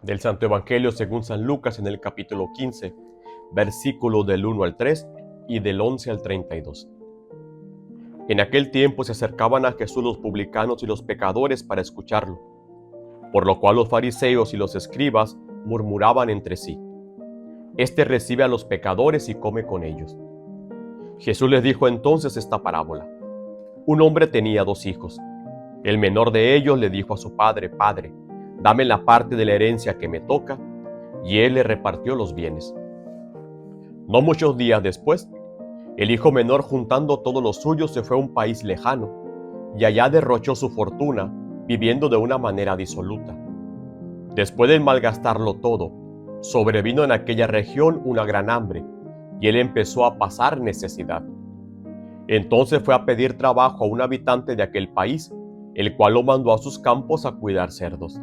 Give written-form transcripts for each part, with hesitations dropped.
Del Santo Evangelio según San Lucas en el capítulo 15, versículos del 1 al 3 y del 11 al 32. En aquel tiempo se acercaban a Jesús los publicanos y los pecadores para escucharlo, por lo cual los fariseos y los escribas murmuraban entre sí: Este recibe a los pecadores y come con ellos. Jesús les dijo entonces esta parábola. Un hombre tenía 2 hijos. El menor de ellos le dijo a su padre: Padre, dame la parte de la herencia que me toca, y él le repartió los bienes. No muchos días después, el hijo menor, juntando todo lo suyo, se fue a un país lejano, y allá derrochó su fortuna, viviendo de una manera disoluta. Después de malgastarlo todo, sobrevino en aquella región una gran hambre, y él empezó a pasar necesidad. Entonces fue a pedir trabajo a un habitante de aquel país, el cual lo mandó a sus campos a cuidar cerdos.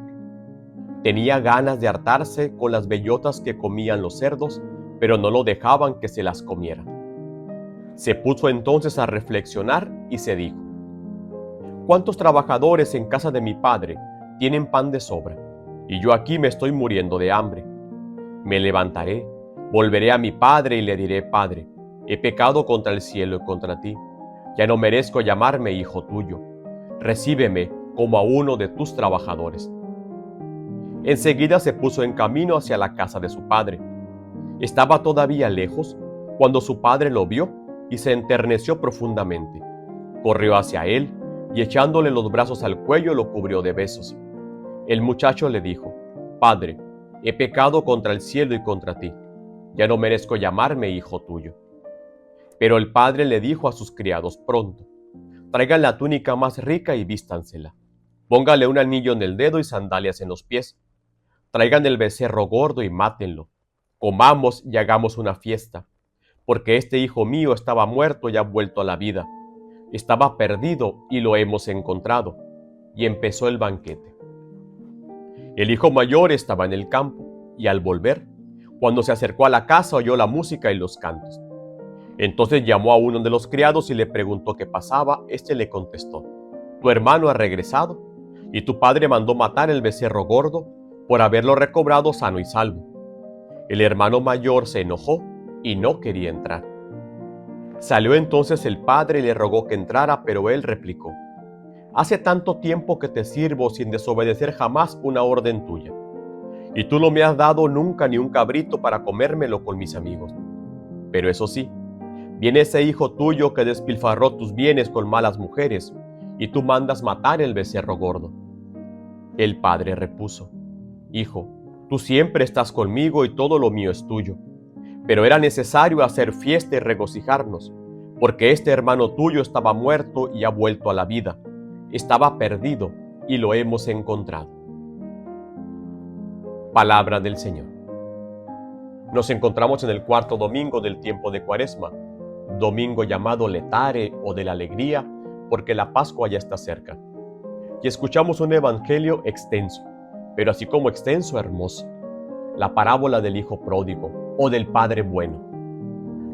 Tenía ganas de hartarse con las bellotas que comían los cerdos, pero no lo dejaban que se las comiera. Se puso entonces a reflexionar y se dijo: ¿Cuántos trabajadores en casa de mi padre tienen pan de sobra, y yo aquí me estoy muriendo de hambre? Me levantaré, volveré a mi padre y le diré: Padre, he pecado contra el cielo y contra ti. Ya no merezco llamarme hijo tuyo. Recíbeme como a uno de tus trabajadores. Enseguida se puso en camino hacia la casa de su padre. Estaba todavía lejos cuando su padre lo vio y se enterneció profundamente. Corrió hacia él y echándole los brazos al cuello lo cubrió de besos. El muchacho le dijo: Padre, he pecado contra el cielo y contra ti. Ya no merezco llamarme hijo tuyo. Pero el padre le dijo a sus criados: Pronto, traigan la túnica más rica y vístansela. Póngale un anillo en el dedo y sandalias en los pies. Traigan el becerro gordo y mátenlo. Comamos y hagamos una fiesta, porque este hijo mío estaba muerto y ha vuelto a la vida. Estaba perdido y lo hemos encontrado. Y empezó el banquete. El hijo mayor estaba en el campo, y al volver, cuando se acercó a la casa, oyó la música y los cantos. Entonces llamó a uno de los criados y le preguntó qué pasaba. Este le contestó: Tu hermano ha regresado, y tu padre mandó matar el becerro gordo por haberlo recobrado sano y salvo. El hermano mayor se enojó y no quería entrar. Salió entonces el padre y le rogó que entrara, pero él replicó: Hace tanto tiempo que te sirvo sin desobedecer jamás una orden tuya, y tú no me has dado nunca ni un cabrito para comérmelo con mis amigos. Pero eso sí, viene ese hijo tuyo que despilfarró tus bienes con malas mujeres, y tú mandas matar el becerro gordo. El padre repuso: Hijo, tú siempre estás conmigo y todo lo mío es tuyo. Pero era necesario hacer fiesta y regocijarnos, porque este hermano tuyo estaba muerto y ha vuelto a la vida. Estaba perdido y lo hemos encontrado. Palabra del Señor. Nos encontramos en el 4º domingo del tiempo de Cuaresma, domingo llamado Letare o de la alegría, porque la Pascua ya está cerca. Y escuchamos un evangelio extenso, pero así como extenso, hermoso. La parábola del hijo pródigo o del padre bueno.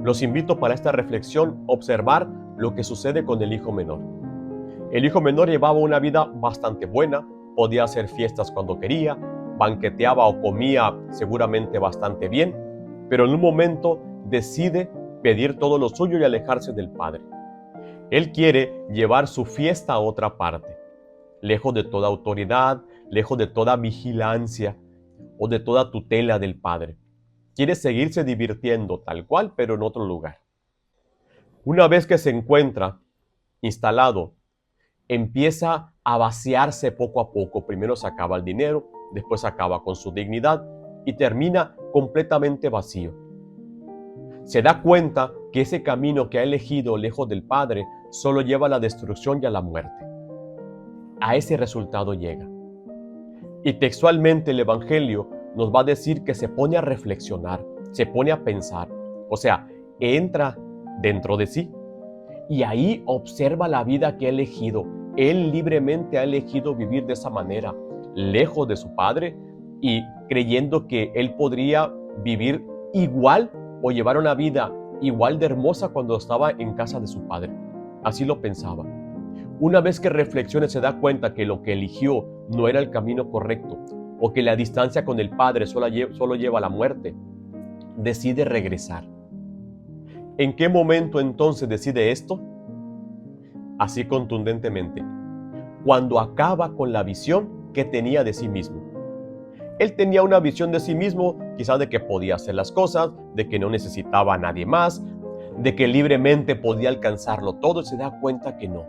Los invito para esta reflexión a observar lo que sucede con el hijo menor. El hijo menor llevaba una vida bastante buena, podía hacer fiestas cuando quería, banqueteaba o comía seguramente bastante bien, pero en un momento decide pedir todo lo suyo y alejarse del padre. Él quiere llevar su fiesta a otra parte, lejos de toda autoridad, lejos de toda vigilancia o de toda tutela del padre. Quiere seguirse divirtiendo tal cual, pero en otro lugar. Una vez que se encuentra instalado, empieza a vaciarse poco a poco. Primero se acaba el dinero, después acaba con su dignidad y termina completamente vacío. Se da cuenta que ese camino que ha elegido lejos del Padre solo lleva a la destrucción y a la muerte. A ese resultado llega. Y textualmente el Evangelio nos va a decir que se pone a reflexionar, se pone a pensar, o sea, entra dentro de sí y ahí observa la vida que ha elegido. Él libremente ha elegido vivir de esa manera, lejos de su padre y creyendo que él podría vivir igual o llevar una vida igual de hermosa cuando estaba en casa de su padre. Así lo pensaba. Una vez que reflexiona se da cuenta que lo que eligió no era el camino correcto, o que la distancia con el Padre solo lleva a la muerte, decide regresar. ¿En qué momento entonces decide esto? Así contundentemente, cuando acaba con la visión que tenía de sí mismo. Él tenía una visión de sí mismo, quizás de que podía hacer las cosas, de que no necesitaba a nadie más, de que libremente podía alcanzarlo todo, y se da cuenta que no.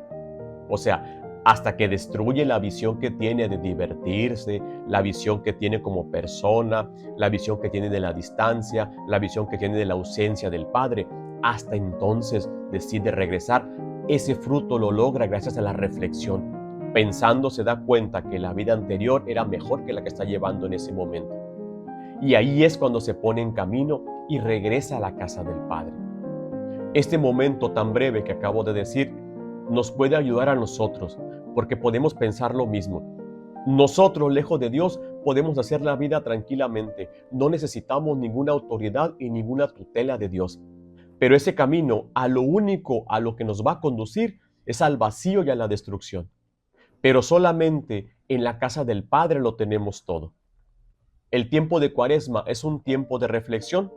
O sea, hasta que destruye la visión que tiene de divertirse, la visión que tiene como persona, la visión que tiene de la distancia, la visión que tiene de la ausencia del Padre, hasta entonces decide regresar. Ese fruto lo logra gracias a la reflexión. Pensando se da cuenta que la vida anterior era mejor que la que está llevando en ese momento. Y ahí es cuando se pone en camino y regresa a la casa del Padre. Este momento tan breve que acabo de decir nos puede ayudar a nosotros, porque podemos pensar lo mismo. Nosotros, lejos de Dios, podemos hacer la vida tranquilamente. No necesitamos ninguna autoridad y ninguna tutela de Dios. Pero ese camino, a lo único a lo que nos va a conducir es al vacío y a la destrucción. Pero solamente en la casa del Padre lo tenemos todo. El tiempo de Cuaresma es un tiempo de reflexión.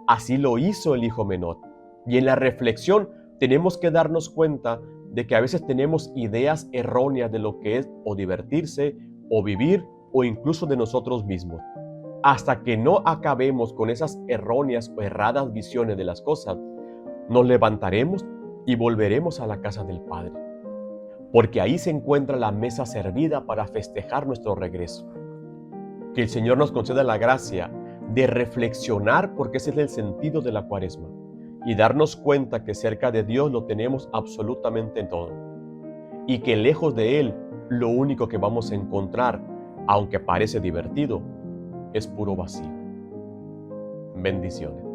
Así lo hizo el hijo menor. Y en la reflexión tenemos que darnos cuenta de que a veces tenemos ideas erróneas de lo que es o divertirse, o vivir, o incluso de nosotros mismos. Hasta que no acabemos con esas erróneas o erradas visiones de las cosas, nos levantaremos y volveremos a la casa del Padre. Porque ahí se encuentra la mesa servida para festejar nuestro regreso. Que el Señor nos conceda la gracia de reflexionar, porque ese es el sentido de la Cuaresma, y darnos cuenta que cerca de Dios lo tenemos absolutamente todo, y que lejos de Él lo único que vamos a encontrar, aunque parece divertido, es puro vacío. Bendiciones.